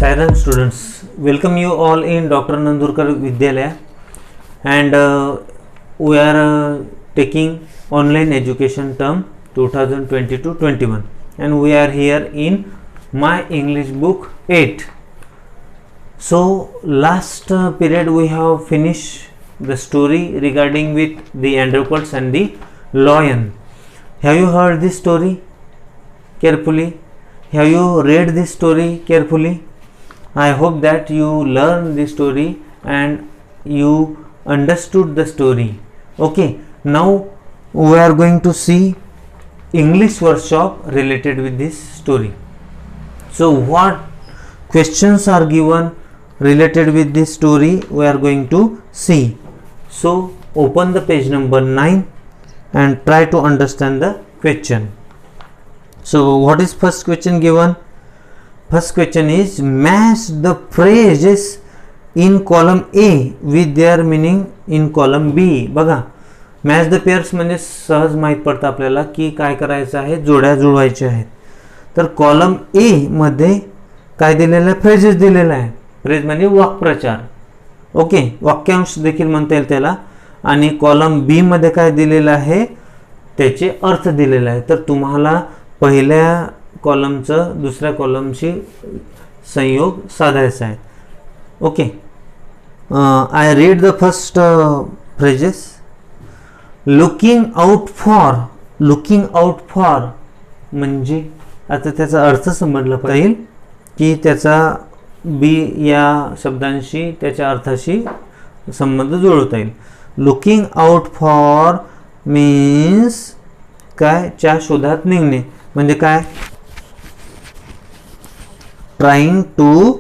Siren students, welcome you all in Dr. Nandurkar Vidyalaya, and we are taking online education term 2020-21, and we are here in my English book 8. So last period we have finished the story regarding with the Androcles and the lion. Have you heard this story carefully? Have you read this story carefully? I hope that you learned the story and you understood the story. Okay, now we are going to see English workshop related with this story. So what questions are given related with this story we are going to see. So open the page number 9 and try to understand the question. So what is first question given? First question is match the phrases in column A with their meaning in column B. बघा, match the pairs म्हणजे सहज माहीत पडतं आपल्याला की काय करायचं आहे, जोड्या जुळवायच्या आहेत. तर कॉलम ए मध्ये काय दिलेलं आहे, फ्रेजेस दिलेला आहे. फ्रेज म्हणजे वाक्प्रचार, ओके, वाक्यांश देखील म्हणता येईल त्याला. आणि कॉलम बी मध्ये काय दिलेलं आहे, त्याचे अर्थ दिलेला आहे. तर तुम्हाला पहिल्या कॉलमचं दुसऱ्या कॉलमशी संयोग साधायचा आहे. Okay, I read the first phrases. Looking out for. Looking out for म्हणजे आता त्याचा अर्थ समजला पाहिजे की त्याचा बी या शब्दांशी त्याच्या अर्थाशी संबंध जुळवता येईल. लुकिंग आउट फॉर मीन्स काय, च्या शोधात निघणे म्हणजे काय, trying to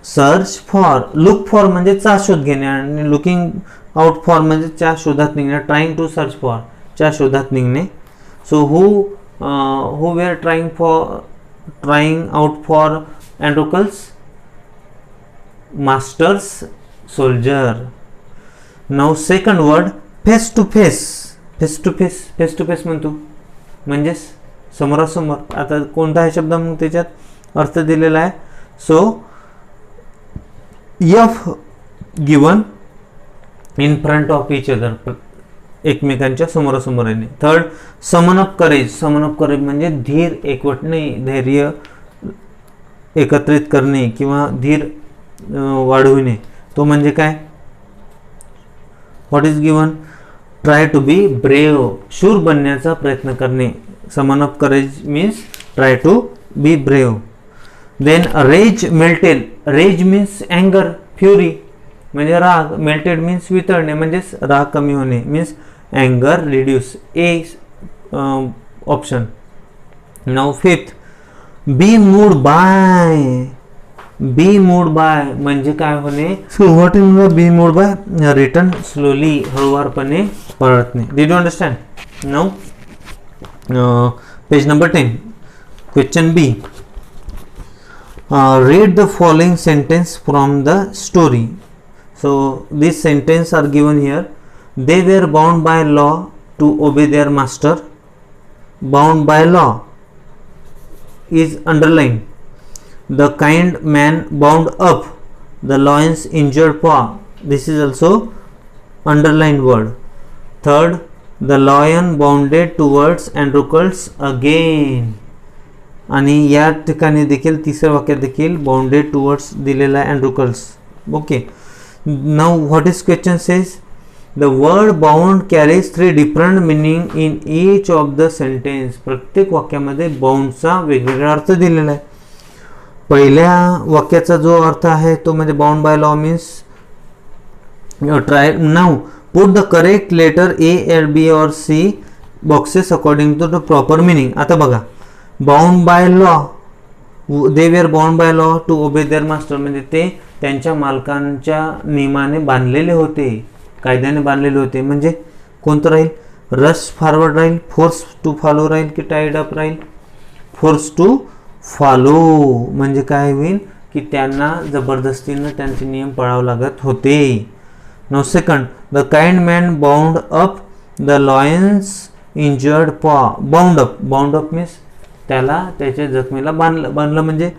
search for. Look for म्हणजे चा शोध घेणे आणि लुकिंग आउट फॉर म्हणजे च्या शोधात निघणे. ट्राइंग टू सर्च फॉर, च्या शोधात निघणे. So who were trying out for Androcles? Masters, soldier. Now second word, face to face. Face to face, face to face म्हणतो म्हणजेच समोरासमोर. आता कोणता हा शब्द मग त्याच्यात अर्थ दिलेला आहे. So F given in front of each other, एकमेकांच्या समोरासमोर येणे. थर्ड, समन ऑफ करेज. समन ऑफ करेज म्हणजे धीर एकवटणे, धैर्य एकत्रित करणे किंवा धीर वाढविणे. तो म्हणजे काय, what is given, try to be brave, शूर बनण्याचा प्रयत्न करणे. Summon of courage means try to be brave. Then rage melted. Rage means अँगर, फ्युरी म्हणजे राग. मेल्टेड मीन्स वितळणे म्हणजेच राग कमी होणे, मीन्स अँगर reduce. A option. Now fifth, be moved by. Be moved by म्हणजे काय होणे, सुरुवातीला be moved by, return slowly, हळुवारपणे परतणे. Did you understand? Now page number 10, question B. Read the following sentence from the story. So this sentence are given here. They were bound by law to obey their master. Bound by law is underlined. The kind man bound up the lion's injured paw. This is also underlined word. Third, the lion bounded towards Androcles again. आणि या ठिकाणी देखील तिसऱ्या वाक्यात देखील bounded towards दिलेला आहे, Androcles. Okay, now what is question says, the word bound carries 3 different meaning in each of the sentence. प्रत्येक वाक्यामध्ये बाउंडचा वेगवेगळा अर्थ दिलेला आहे. पहिल्या वाक्याचा जो अर्थ आहे तो म्हणजे bound by law means try. Now put the correct letter A, B और C boxes according to the proper meaning. आता बघा, bound by law, they were bound by law to obey their master म्हणजे ते त्यांच्या मालकांच्या नियमाने बांधलेले होते, कायद्याने बांधलेले होते. म्हणजे कोणतं राहील, रश फॉरवर्ड राहील, फोर्स टू फॉलो राहील की टाईड अप राहील, फोर्स टू फॉलो म्हणजे काय होईल की त्यांना जबरदस्तीनं त्यांचे नियम पाळावे लागत होते. Now second, the kind man bound up the lion's injured paw. Bound up, bound up means त्याला त्याच्या जखमेला बांधलं. बांधलं म्हणजे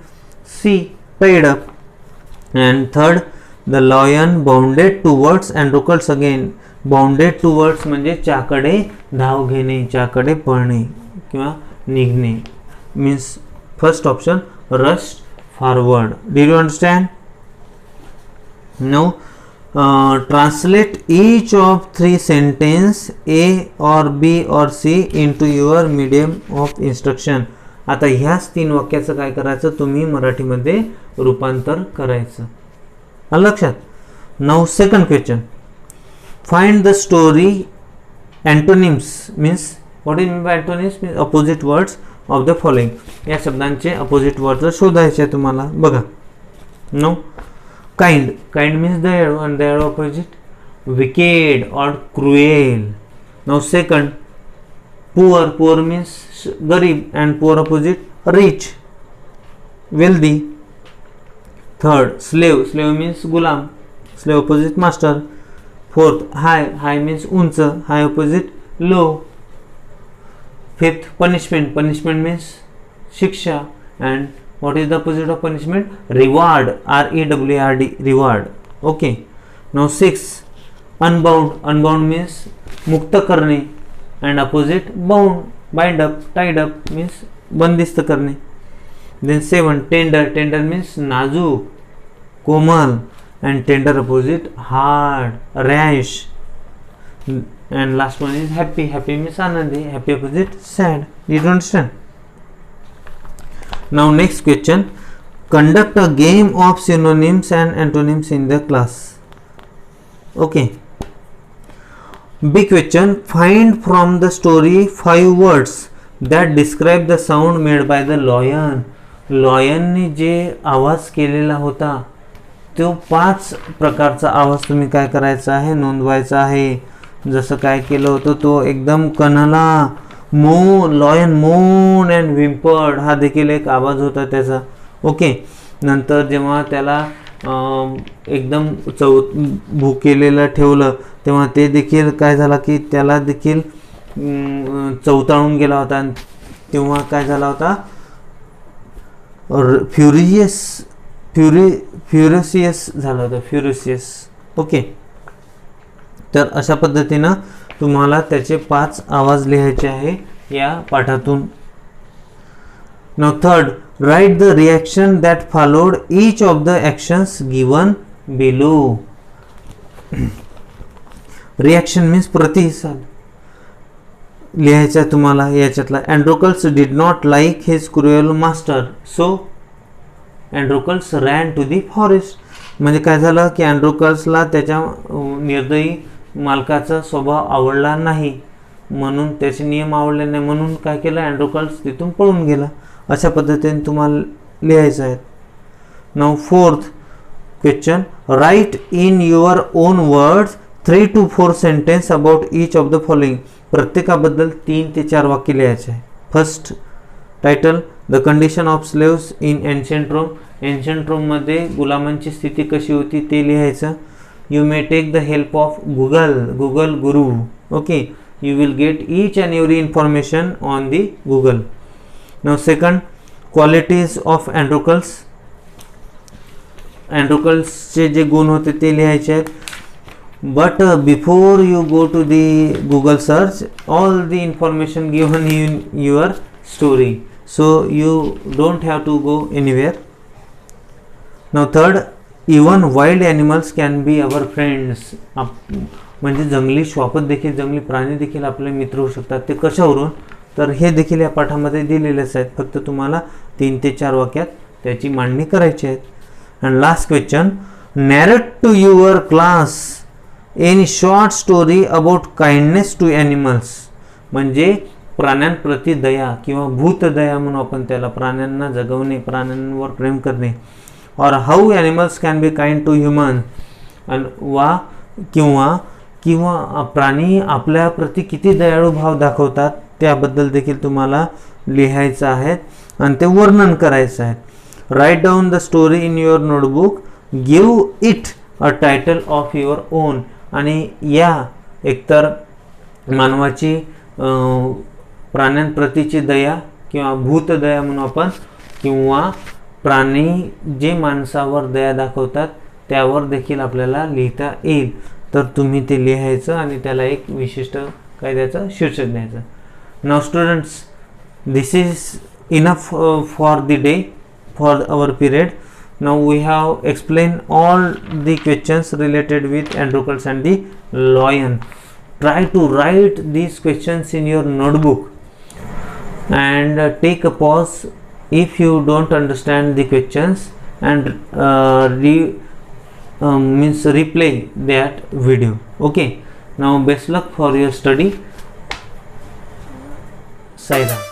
see tied up. And third, the lion bounded towards Androcles again. Bounded towards म्हणजे च्याकडे धाव घेणे, च्याकडे पळणे किंवा निघणे. Means first option, rushed forward. Did you understand? Now translate each of three sentence A or B or C into your medium of instruction. आता ह्याच 3 वाक्याचं काय करायचं, तुम्ही मराठीमध्ये रूपांतर करायचं. आलं लक्षात? Now second question, find the story antonyms. Means what is mean by antonyms? Means opposite words of the following. या शब्दांचे अपोजिट वर्ड्स शोधायचे आहे तुम्हाला. बघा, नो काइंड, काइंड मीन्स दयाळू and दयाळू opposite wicked or cruel. Now second, poor, poor means गरीब and poor opposite rich, wealthy. Third, slave, slave means Ghulam, slave opposite master. Fourth, high, high means उंच, high opposite low. Fifth, punishment, punishment means शिक्षा and what is the opposite of punishment? Reward, R-E-W-A-R-D, reward. Okay. Now 6, unbound, unbound means मुक्त करणे and opposite bound, bind up, tied up means बंदिस्त करणे. Then 7, tender, tender means नाजूक, कोमल and tender opposite hard, rash. And last one is happy, happy means आनंदी, happy opposite sad. Did you understand? Now next question, conduct a game of synonyms and antonyms in the class. Okay. Big question, find from the story 5 words that describe the sound made by the lion. Lion ने जे आवाज केलेला होता तो 5 प्रकारचा आवाज तुम्ही काय करायचा आहे, नोंदवायचा आहे. जसं काय केलं होतं, तो एकदम कणला, मो लॉयन मोन अँड व्हिम्पर्ड हा देखील एक आवाज होता त्याचा. ओके. नंतर जेव्हा त्याला एकदम भुकेलेलं ठेवलं तेव्हा ते देखील काय झालं की त्याला देखील चवताळून गेला होता. तेव्हा काय झाला होता, फ्युरियस झाला होता, फ्युरियस. ओके. तर अशा पद्धतीनं तुम्हाला त्याचे 5 आवाज लिहायचे आहे या पाठातून. Now third, write the reaction that followed each of the actions given below. Reaction means प्रतिसाद लिहायचा तुम्हाला याच्यातला. Androcles did not like his cruel master, so Androcles ran to the forest. म्हणजे काय झालं की अँड्रोकल्सला त्याच्या निर्दयी मालकाचा स्वभाव आवडला नाही, म्हणून त्याचे नियम आवडले नाही, म्हणून काय केलं, अँड्रोकल्स तिथून पळून गेला. अशा पद्धतीने तुम्हाला लिहायचं आहे. Now fourth question, write in your own words 3 to 4 sentence about each of the following. प्रत्येकाबद्दल 3 ते 4 वाक्य लिहायचे आहे. First title, the condition of slaves in ancient Rome. Ancient रोममध्ये गुलामांची स्थिती कशी होती ते लिहायचं. You may take the help of Google Guru. Okay, you will get each and every information on the Google. Now second, qualities of Androcles. Androcles चे जे गुण होते ते लिहायचे आहेत. But before you go to the Google search, all the information given in your story, so you don't have to go anywhere. Now third, even wild animals can be our friends. म्हणजे जंगली श्वापद देखील, जंगली प्राणी देखील आपले मित्र होऊ शकतात. ते कशावरून, तर हे देखील या पाठामध्ये दिलेलेच आहेत. फक्त तुम्हाला 3 ते 4 वाक्यात त्याची मांडणी करायची आहे. And last question, narrate to your class any short story about kindness to animals. म्हणजे प्राण्यांप्रती दया किंवा भूतदया म्हणून आपण त्याला, प्राण्यांना जगवणे, प्राण्यांवर प्रेम करणे. और how animals can be kind to human. किंवा प्राणी आपल्या प्रती किती दयाळू भाव दाखवतात त्याबद्दल देखील तुम्हाला लिहायचं आहे आणि ते वर्णन करायचं आहे. Write down the story in your notebook, give it a title of your own. आणि या एकतर मानवाची प्राण्यांप्रतीची दया किंवा भूतदया म्हणून आपण, किंवा प्राणी जे माणसावर दया दाखवतात त्यावर देखील आपल्याला लिहिता येईल. तर तुम्ही ते लिहायचं आणि त्याला एक विशिष्ट काय द्यायचं, शीर्षक द्यायचं. नाव students, this is enough for the day, for our period. Now we have explained all the questions related with Androcles and the lion. Try to write these questions in your notebook and take a pause if you don't understand the questions and replay that video. Okay, now best luck for your study. Sai Ram.